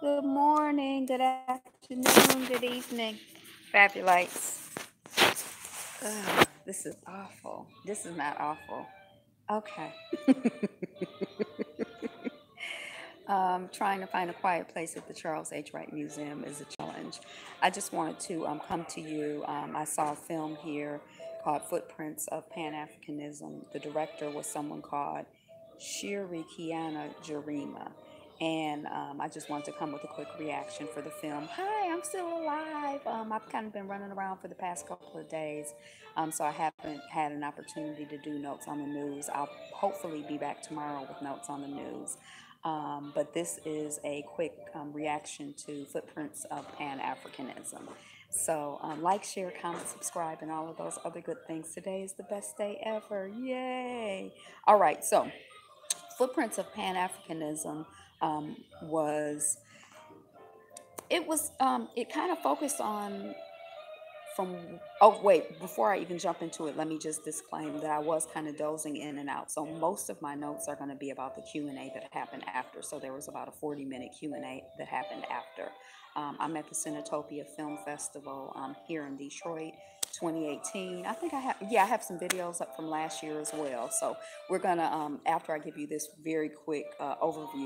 Good morning, good afternoon, good evening, Fabulites. Ugh, this is awful. This is not awful. Okay. Trying to find a quiet place at the Charles H. Wright Museum is a challenge. I just wanted to come to you. I saw a film here called Footprints of Pan-Africanism. The director was someone called Shirikiana Jarima. And I just wanted to come with a quick reaction for the film. Hi, I'm still alive. I've kind of been running around for the past couple of days, so I haven't had an opportunity to do notes on the news. I'll hopefully be back tomorrow with notes on the news. But this is a quick reaction to Footprints of Pan-Africanism. So like, share, comment, subscribe, and all of those other good things. Today is the best day ever. Yay! All right, so Footprints of Pan-Africanism was, it kind of focused on oh wait, before I even jump into it, let me just disclaim that I was kind of dozing in and out. So most of my notes are going to be about the Q&A that happened after. So there was about a 40-minute Q&A that happened after. I'm at the Cinetopia Film Festival here in Detroit, 2018. I think I have some videos up from last year as well. So we're gonna, after I give you this very quick overview.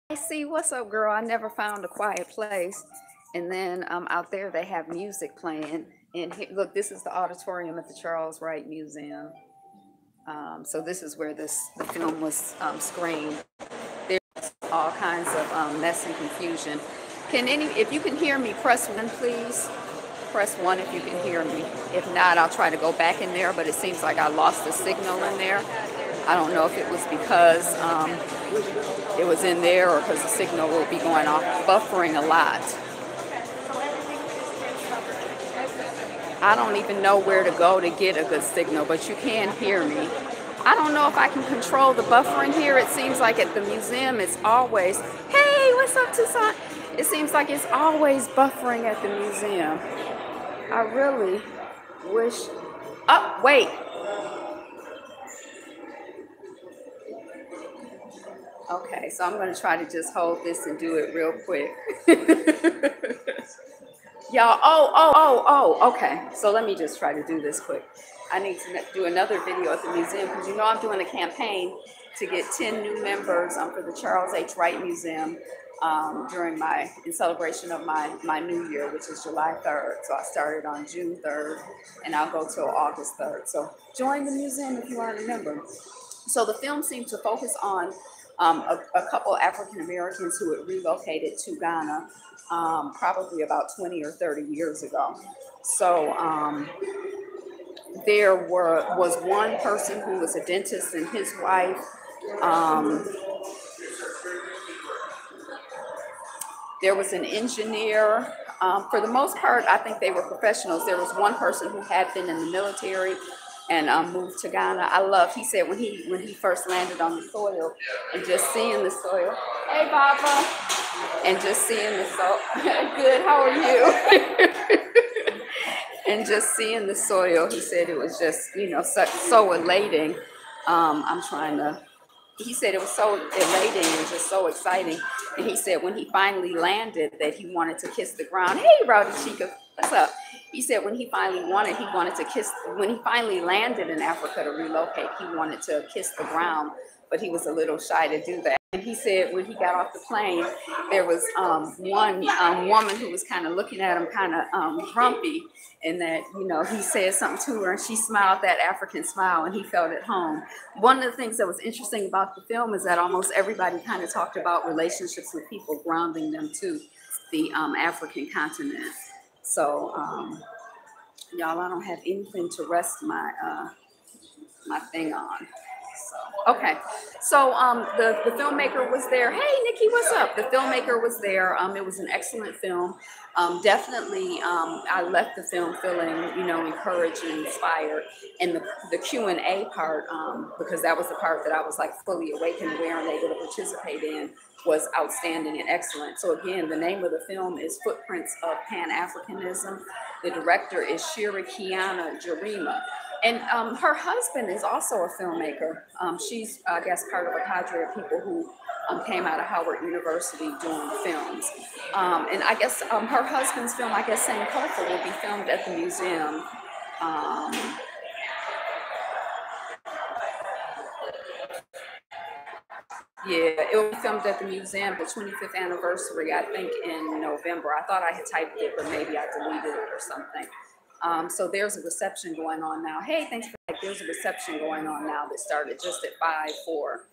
Hey, see, what's up, girl? I never found a quiet place. And then out there they have music playing. And here, look, this is the auditorium at the Charles Wright Museum. So this is where the film was screened. There's all kinds of mess and confusion. If you can hear me, press 1, please. Press 1 if you can hear me. If not, I'll try to go back in there, but it seems like I lost the signal in there. I don't know if it was because it was in there or because the signal will be going off, buffering a lot. I don't even know where to go to get a good signal, but you can hear me. I don't know if I can control the buffering here. It seems like at the museum it's always, hey, what's up, Tucson? It seems like it's always buffering at the museum. I really wish, oh, wait. Okay, so I'm going to try to just hold this and do it real quick. Y'all, okay. So let me just try to do this quick. I need to do another video at the museum because you know I'm doing a campaign to get 10 new members for the Charles H. Wright Museum in celebration of my new year, which is July 3rd. So I started on June 3rd and I'll go till August 3rd. So join the museum if you aren't a member. So the film seemed to focus on a couple African Americans who had relocated to Ghana probably about 20 or 30 years ago. So there was one person who was a dentist and his wife. There was an engineer. For the most part, I think they were professionals. There was one person who had been in the military and moved to Ghana. He said when he first landed on the soil and just seeing the soil. Hey, Baba. And just seeing the soil. Good, how are you? And just seeing the soil, he said it was just, so elating. He said it was so elating and just so exciting. And he said when he finally landed that he wanted to kiss the ground. Hey, Rowdy Chica, what's up? He said when he finally landed in Africa to relocate, he wanted to kiss the ground, but he was a little shy to do that. And he said when he got off the plane, there was one woman who was kind of looking at him kind of grumpy, and that, he said something to her and she smiled that African smile and he felt at home. One of the things that was interesting about the film is that almost everybody kind of talked about relationships with people, grounding them to the African continent. So, y'all, I don't have anything to rest my thing on. So, okay. So the filmmaker was there. Hey, Nikki, what's up? The filmmaker was there. It was an excellent film. Definitely, I left the film feeling, encouraged and inspired. And the Q&A part, because that was the part that I was like fully awake and aware and able to participate in, was outstanding and excellent. So again, the name of the film is Footprints of Pan-Africanism. The director is Shirikiana Jarima. And her husband is also a filmmaker. She's, I guess, part of a cadre of people who came out of Howard University doing films. And I guess her husband's film, I guess, Cinetopia, will be filmed at the museum. Um, Yeah, it will be filmed at the museum, the 25th anniversary, I think in November. I thought I had typed it, but maybe I deleted it or something. So there's a reception going on now. Hey, thanks for that. There's a reception going on now that started just at 5 for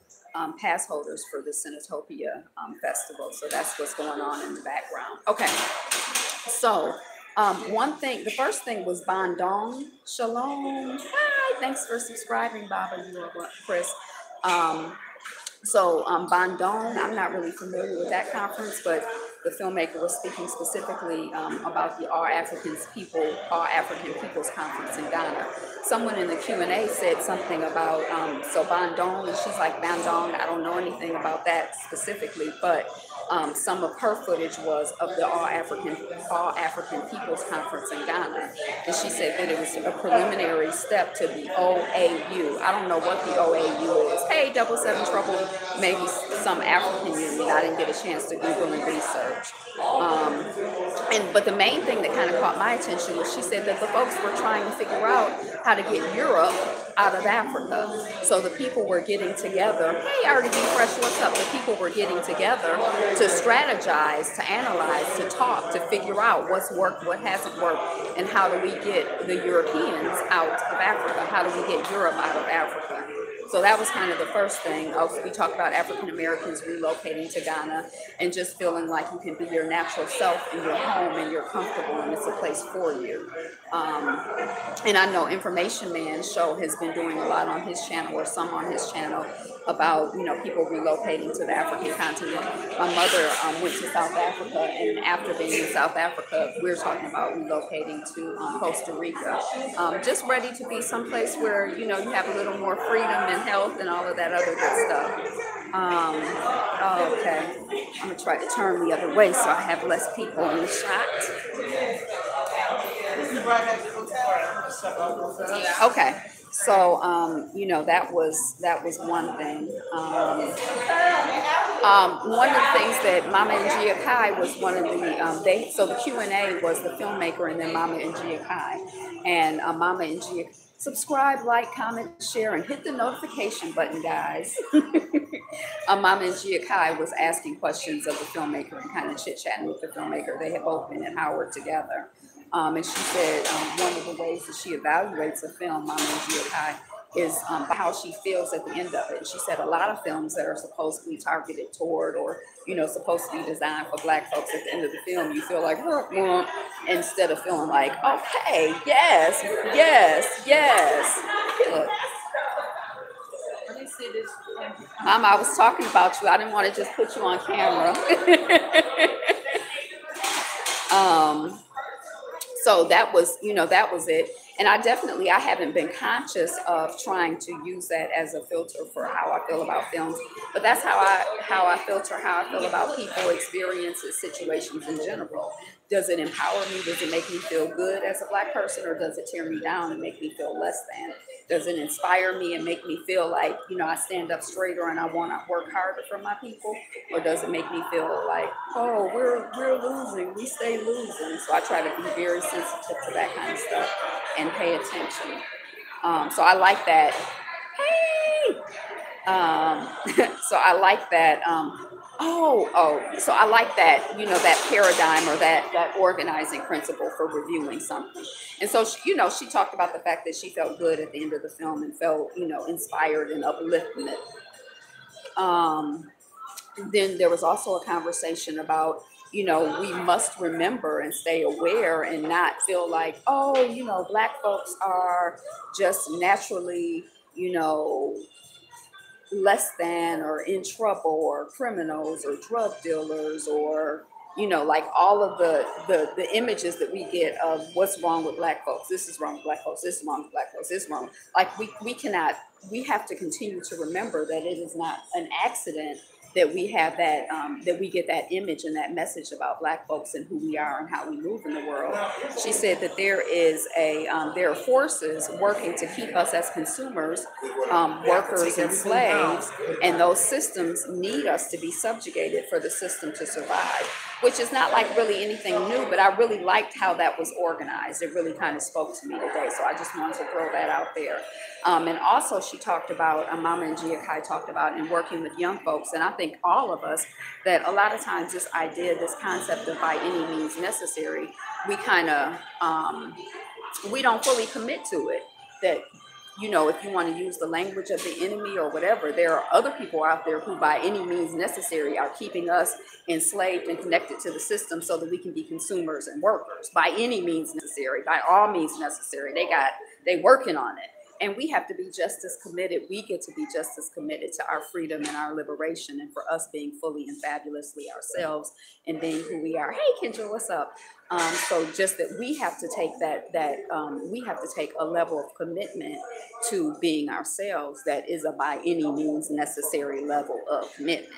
pass holders for the Cinetopia festival. So that's what's going on in the background. Okay, so one thing, the first thing was Bandung. Shalom. Hi, thanks for subscribing, Baba. You are what, Chris. So Bandung, I'm not really familiar with that conference, but the filmmaker was speaking specifically about the All African Peoples Conference in Ghana. Someone in the Q&A said something about, so Bandung, and she's like, Bandung, I don't know anything about that specifically, but some of her footage was of the All African Peoples Conference in Ghana. And she said that it was a preliminary step to the OAU. I don't know what the OAU is. Hey, 77 Trouble, maybe some African Union. I didn't get a chance to Google and research. But the main thing that kind of caught my attention was she said that the folks were trying to figure out how to get Europe out of Africa. So the people were getting together. Hey, RDB Fresh, what's up? The people were getting together to strategize, to analyze, to talk, to figure out what's worked, what hasn't worked, and how do we get the Europeans out of Africa? How do we get Europe out of Africa? So that was kind of the first thing. We talked about African Americans relocating to Ghana and just feeling like you can be your natural self in your home and you're comfortable and it's a place for you. And I know Information Man's show has been doing a lot on his channel, or some on his channel, about, you know, people relocating to the African continent. My mother went to South Africa, and after being in South Africa, we're talking about relocating to Costa Rica. Just ready to be someplace where, you know, you have a little more freedom and health and all of that other good stuff. Okay, I'm gonna try to turn the other way so I have less people in the shot. Okay, so you know, that was one thing. One of the things that Mama and Gia Kai was one of the so the Q&A was the filmmaker and then Mama and Gia Kai, and Mama and Gia. Subscribe, like, comment, share, and hit the notification button, guys. Mama and Gia Kai was asking questions of the filmmaker and kind of chit-chatting with the filmmaker. They had both been at Howard together. And she said one of the ways that she evaluates a film, Mama and Gia Kai, is how she feels at the end of it. And she said a lot of films that are supposed to be targeted toward, or, you know, supposed to be designed for Black folks, at the end of the film, you feel like, instead of feeling like, okay, yes, yes, yes. Look. Mama, I was talking about you. I didn't want to just put you on camera. So that was, you know, that was it. And I haven't been conscious of trying to use that as a filter for how I feel about films. But that's how I filter how I feel about people, experiences, situations in general. Does it empower me? Does it make me feel good as a Black person, or does it tear me down and make me feel less than? Does it inspire me and make me feel like, you know, I stand up straighter and I want to work harder for my people? Or does it make me feel like, oh, we're losing, we stay losing? So I try to be very sensitive to that kind of stuff and pay attention. So I like that. Hey! So I like that. So I like that, you know, that paradigm, or that organizing principle for reviewing something. And so, you know, she talked about the fact that she felt good at the end of the film and felt, you know, inspired and uplifted. Then there was also a conversation about, you know, we must remember and stay aware and not feel like, oh, you know, Black folks are just naturally, you know, less than or in trouble or criminals or drug dealers, or, you know, like all of the images that we get of what's wrong with Black folks. This is wrong with Black folks. This is wrong with Black folks. This is wrong. Like we have to continue to remember that it is not an accident that we have that, that we get that image and that message about Black folks and who we are and how we move in the world. She said that there are forces working to keep us as consumers, workers and slaves, and those systems need us to be subjugated for the system to survive, which is not like really anything new, but I really liked how that was organized. It really kind of spoke to me today, so I just wanted to throw that out there. And also she talked about, Mama and Kai talked about in working with young folks, and I think all of us, that a lot of times this idea, this concept of by any means necessary, we kind of, we don't fully commit to it. That, you know, if you want to use the language of the enemy or whatever, there are other people out there who by any means necessary are keeping us enslaved and connected to the system so that we can be consumers and workers. By any means necessary, by all means necessary. They working on it. And we have to be just as committed. We get to be just as committed to our freedom and our liberation, and for us being fully and fabulously ourselves and being who we are. Hey, Kendra, what's up? So just that we have to take we have to take a level of commitment to being ourselves that is a by any means necessary level of commitment.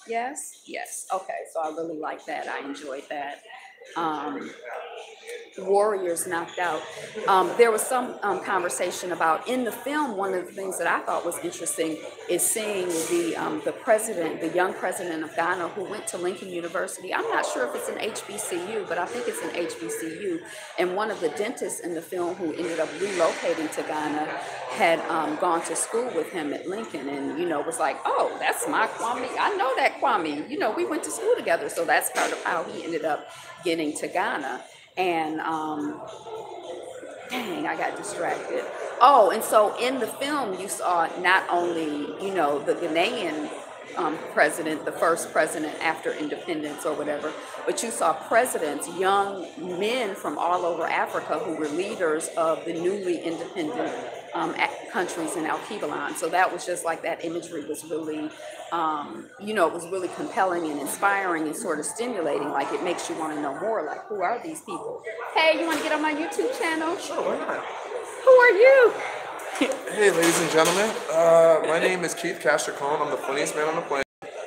Yes? Yes. Okay. So I really like that. I enjoyed that. Warriors knocked out. There was some conversation about in the film. One of the things that I thought was interesting is seeing the president, the young president of Ghana, who went to Lincoln University. I'm not sure if it's an HBCU, but I think it's an HBCU. And one of the dentists in the film who ended up relocating to Ghana had gone to school with him at Lincoln, and was like, oh, that's my Kwame. I know that Kwame. We went to school together. So that's part of how he ended up getting to Ghana. And dang, I got distracted. Oh, and so in the film, you saw not only, the Ghanaian president, the first president after independence or whatever, but you saw presidents, young men from all over Africa who were leaders of the newly independent countries in Al-Kibalan. So that was just like, that imagery was really, it was really compelling and inspiring and sort of stimulating. Like, it makes you want to know more, like, who are these people? Hey, you want to get on my YouTube channel? Sure, why not? Who are you? Hey, ladies and gentlemen. My name is Keith Castricone. I'm the funniest man on the planet.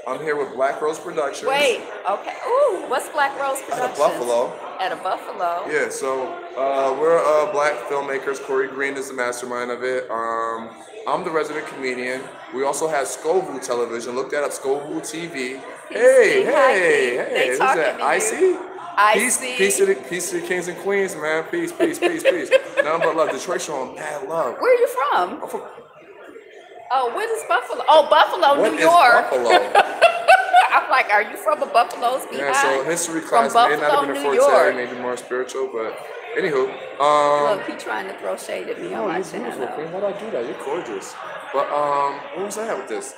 I'm here with Black Rose Productions. Wait, okay. Ooh, what's Black Rose Productions? At a Buffalo. At a Buffalo. Yeah, so we're black filmmakers. Corey Green is the mastermind of it. I'm the resident comedian. We also have Scoville Television. Look that up, Scoville TV. Hey, who's that? Peace to the kings and queens, man. Peace. Nothing but love. Detroit showing mad love. Where are you from? I'm from. Oh, what is Buffalo? Oh, Buffalo, what New York. Buffalo? I'm like, are you from a Buffalo's behind? Yeah, so history class may not have been a forte, maybe more spiritual, but anywho. Look, he trying to throw shade at me on my channel. Why'd I do that? You're gorgeous. But what was I at with this?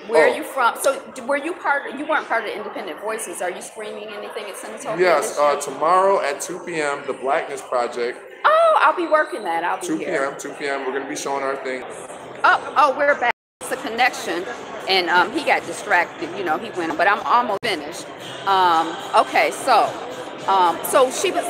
Where are you from? So were you you weren't part of the Independent Voices. Are you screening anything at Cinetopia? Yes, tomorrow at 2 p.m., The Blackness Project. Oh, I'll be working that. I'll be 2 here. 2 p.m. We're going to be showing our thing. Oh, we're back. It's a connection. And he got distracted, he went, but I'm almost finished. Okay, so she was.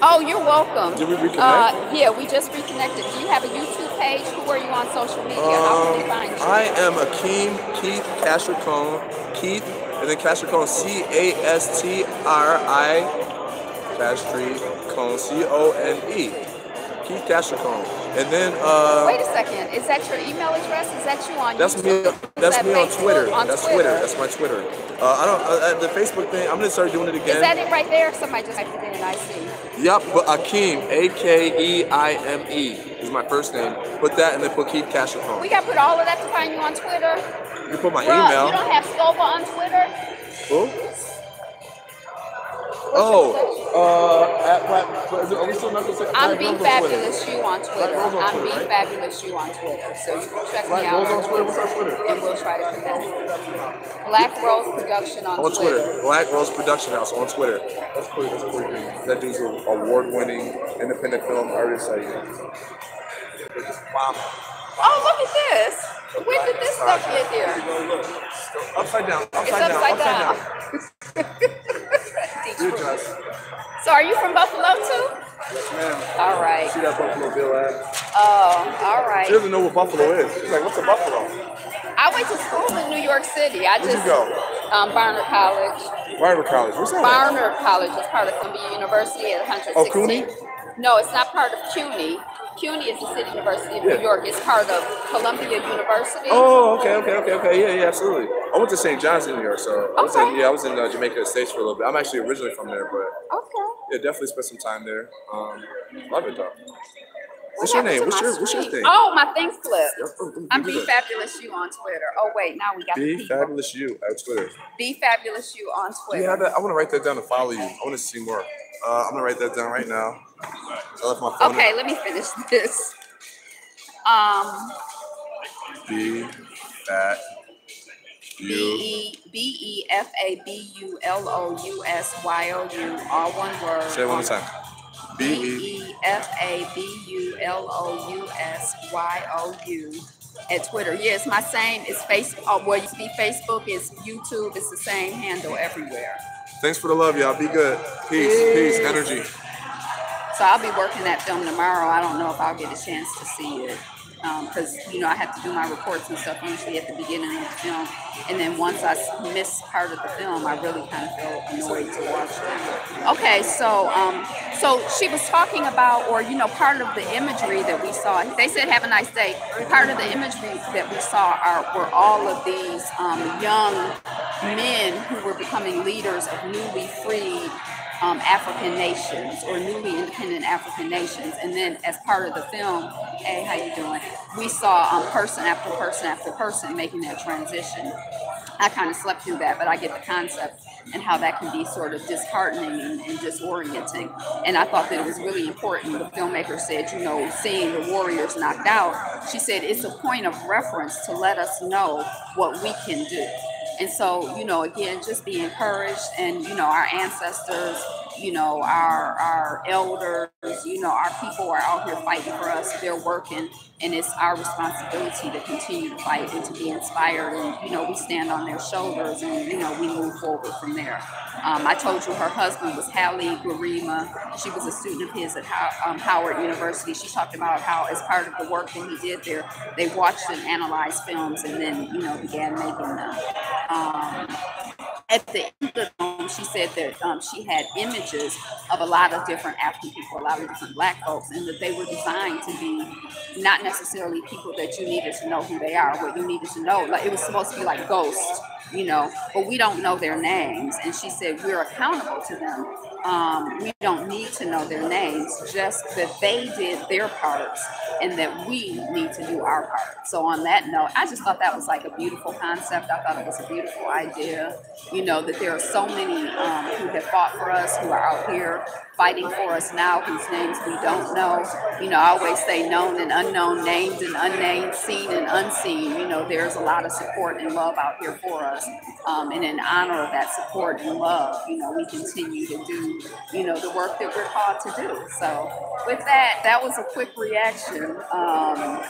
Oh, you're welcome. Did we reconnect? Yeah, we just reconnected. Do you have a YouTube page? Who are you on social media? How can they find you? I am Keith Castricone. Keith, and then Castricone, Castri, Castricone, Cone. Keith Castricone. And then wait a second. Is that your email address? Is that you on that's YouTube? That's me on Twitter. That's Twitter. That's my Twitter. I don't the Facebook thing. I'm gonna start doing it again. Is that it right there? Somebody just typed it in. I see. Yep, but Akeem, Akeime is my first name. Put that and then put Keith Castricone. We gotta put all of that to find you on Twitter. You put my email. You don't have Scoville on Twitter? Who? Are we still not gonna say I'm Be Fabulous You on Twitter. I'm Be Fabulous You on Twitter. So you can check me out on Twitter. What's our Twitter? And we'll try to connect. Black Rose Production on Twitter. Black Rose Production House on Twitter. That's cool. That dude's an award-winning independent film artist. Wow. Oh, look at this. When did this stuff get here? Upside down. It's upside down. Good, Josh. So are you from Buffalo too? Yes, ma'am. All right. See that Buffalo Bill ad? Oh, all right. She doesn't know what Buffalo is. She's like, what's a Buffalo? I went to school in New York City. Where'd you go? Barnard College. Barnard College. What's that? Barnard College is part of Columbia University at 116. Oh, CUNY? No, it's not part of CUNY. CUNY is the City University of New York. It's part of Columbia University. Oh, okay. Yeah, absolutely. I went to St. John's in New York, so I was in Jamaica Estates for a little bit. I'm actually originally from there, but yeah, definitely spent some time there. Love it though. What's your name? What's your thing? Oh, my thing flipped. I'm Be Fabulous You on Twitter. Oh wait, now we got Be Fabulous You at Twitter. Be Fabulous You on Twitter. Yeah, I want to write that down to follow you. I want to see more. I'm gonna write that down right now. I left my phone. Okay, let me finish this. Be Fat You. BEFABULOUSYOU, all one word. Say it one more time. BEFABULOUSYOU at Twitter. Yeah, it's my same. It's Facebook. Oh, well, it's Facebook. It's YouTube. It's the same handle everywhere. Thanks for the love, y'all. Be good. Peace, energy. So I'll be working that film tomorrow. I don't know if I'll get a chance to see it. Because, I have to do my reports and stuff usually at the beginning of the film. And then once I miss part of the film, I really kind of feel annoyed to watch it. Okay, so she was talking about, or, part of the imagery that we saw. They said, have a nice day. Part of the imagery that we saw were all of these young men who were becoming leaders of newly freed African nations or newly independent African nations. And then as part of the film, hey, how you doing? We saw person after person after person making that transition. I kind of slept through that, but I get the concept and how that can be sort of disheartening and disorienting. And I thought that it was really important. The filmmaker said, seeing the warriors knocked out, she said it's a point of reference to let us know what we can do. And so, again, just be encouraged. And, our ancestors, our elders, our people are out here fighting for us. They're working. And it's our responsibility to continue to fight and to be inspired. And, we stand on their shoulders and, we move forward from there. I told you her husband was Halle Garima. She was a student of his at Howard University. She talked about how, as part of the work that he did there, they watched and analyzed films and then, began making them. At the end of the film, she said that she had images of a lot of different African people, a lot of different Black folks, and that they were designed to be not necessarily people that you needed to know who they are, what you needed to know. Like, it was supposed to be like ghosts, but we don't know their names. And she said we're accountable to them. We don't need to know their names, just that they did their parts and that we need to do our part. So on that note, I just thought that was like a beautiful concept. I thought it was a beautiful idea, that there are so many who have fought for us, who are out here fighting for us now, whose names we don't know. I always say known and unknown, named and unnamed, seen and unseen. There's a lot of support and love out here for us. And in honor of that support and love, we continue to do, the work that we're called to do. So with that was a quick reaction to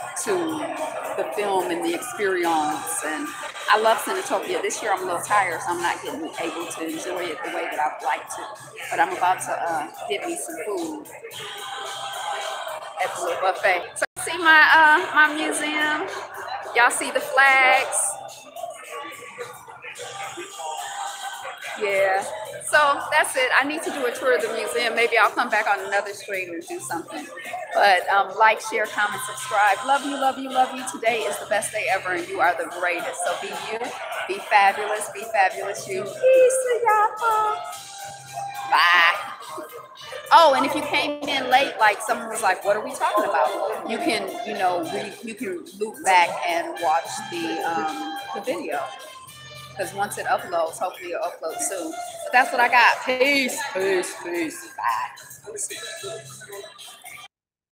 the film and the experience. And I love Cinetopia. This year I'm a little tired, so I'm not getting able to enjoy it the way that I would like to. But I'm about to get me some food at the little buffet. So see my museum? Y'all see the flags? Yeah. So that's it. I need to do a tour of the museum. Maybe I'll come back on another stream and do something. But like, share, comment, subscribe. Love you, love you, love you. Today is the best day ever, and you are the greatest. So be you, be fabulous you. Peace to y'all. Bye. Oh, and if you came in late, like someone was like, what are we talking about? You can, you can loop back and watch the video. Because once it uploads, hopefully it'll upload soon. But that's what I got. Peace. Bye.